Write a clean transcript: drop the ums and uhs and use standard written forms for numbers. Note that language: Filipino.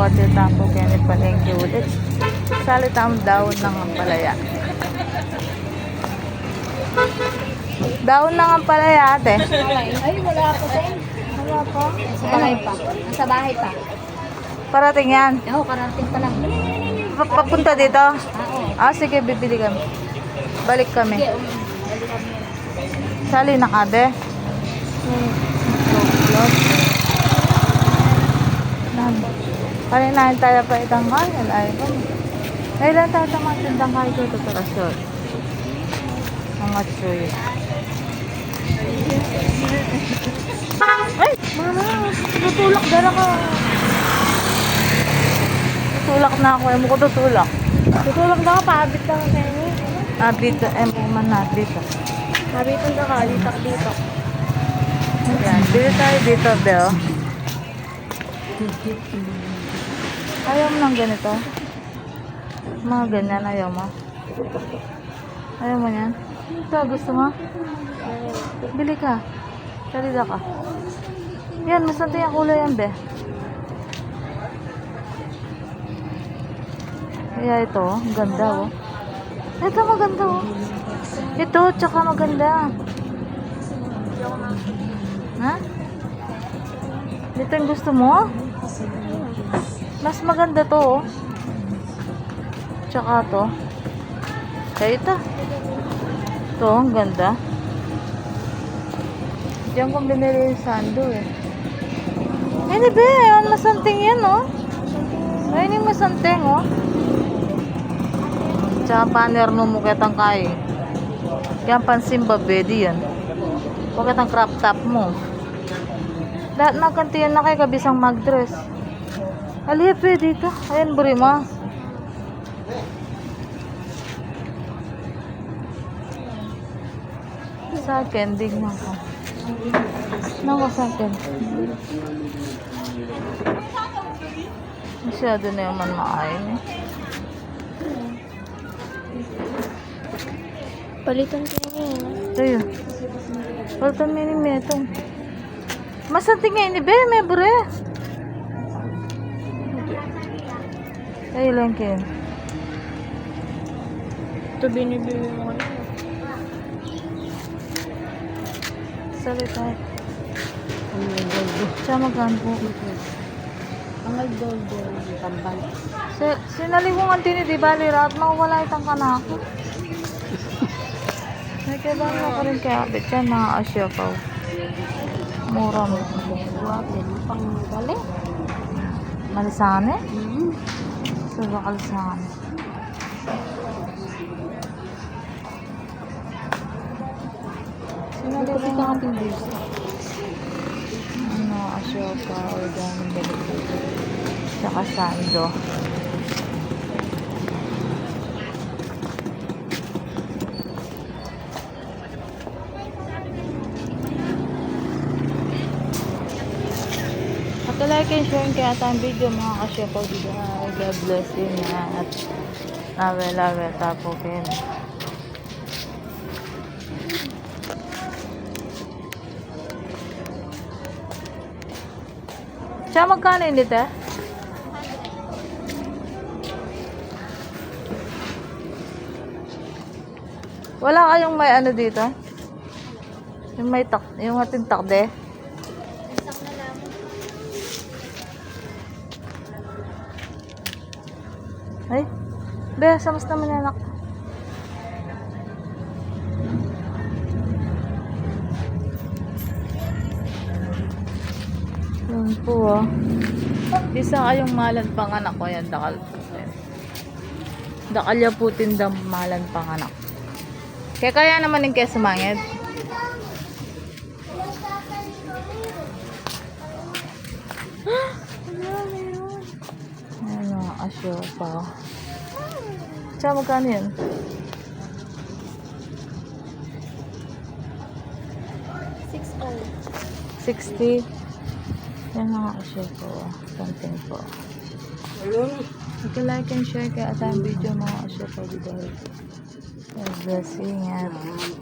Ate Tampo Kenneth palengke ulit. Salitang daon ng ampalaya. Daon ng ampalaya, ate. Ay, wala pa din. Wala pa. Nasa bahay pa. Nasa bahay pa. Parating yan. Oo, karating pa lang. Papunta dito? Oo. Sige, bibili kami. Balik kami. Sige, balik kami. Sali na kabe. Paninahin tayo pa itang kaya. Ay, ba? Kailan tayo mga tindang kaya ko ito para sure. Mga chuy. Ay! Mama! Tutulak dala ka. Tutulak na ako. Mo ko tutulak. Tutulog na ka, paabit na ka kayo. Dito. Man na. Dito. Pabitan na ka, dito. Yan. Bili tayo dito, Bel. Ayaw mo ng ganito? Mga ganyan, ayaw mo? Ayaw mo yan? Ito, gusto mo? Bili ka. Salida ka. Yan, masanti ang kulay yan, be. Kaya ito, ang ganda, oh. Ito, maganda, oh. Ito, tsaka maganda. Ha? Dito yung gusto mo? Mas maganda to, oh. Tsaka to. Kaya ito. Ito, ang ganda. Diyan kong binili yung sando, eh. Hindi, be. Ang masanting yan, oh. Ayun yung masanting, oh. Tsaka paner no mo kitang kay. Yan pansimba, be. Di yan. Huwag kitang crop top mo. Lahat na kantiyan na kay kabisang mag-dress. Alipe dito. Ayan, burima. Sa akin, dignan ko. Nako sa akin. Masyado na yung manmaayin eh. Palitan ko ngayon. Tayo. Palitan mo yung metong. Masanti nga ini, be. May bure. Tayo lang kayo. Ito binibili mo ano. Salita. Siya magkano po. Ang nagdoldo, tambal. Sinaliwungan din di bali rat mawala itang kanako. May kaya ba mo ka rin kaya abit yan na asya pa. Mura mo. Buwatin, pang gali. Malisane? Sa bakalisane. Kasi ka ating bulsa. Ano, asya pa o ganun ganito. Saka sando. At like and share kaya tayong video mga kasyapaw dito. God bless you na at lawe tapo kin. Siya magkano yun dito? Wala kayong may ano dito? Yung may yung ating takde? Ay, be, samas naman yan anak. Yun po, oh. Isa kayong malan panganak ko yan, dakal putin. Dakalya putin dam malan panganak. Kaya naman yung keso mangit. Ano, asyo pa. Tsaka magkano yun? 60. Yan mga asyo po. Something po. Like and share kaya atang video mga asyo po dito. God bless you. Ingat.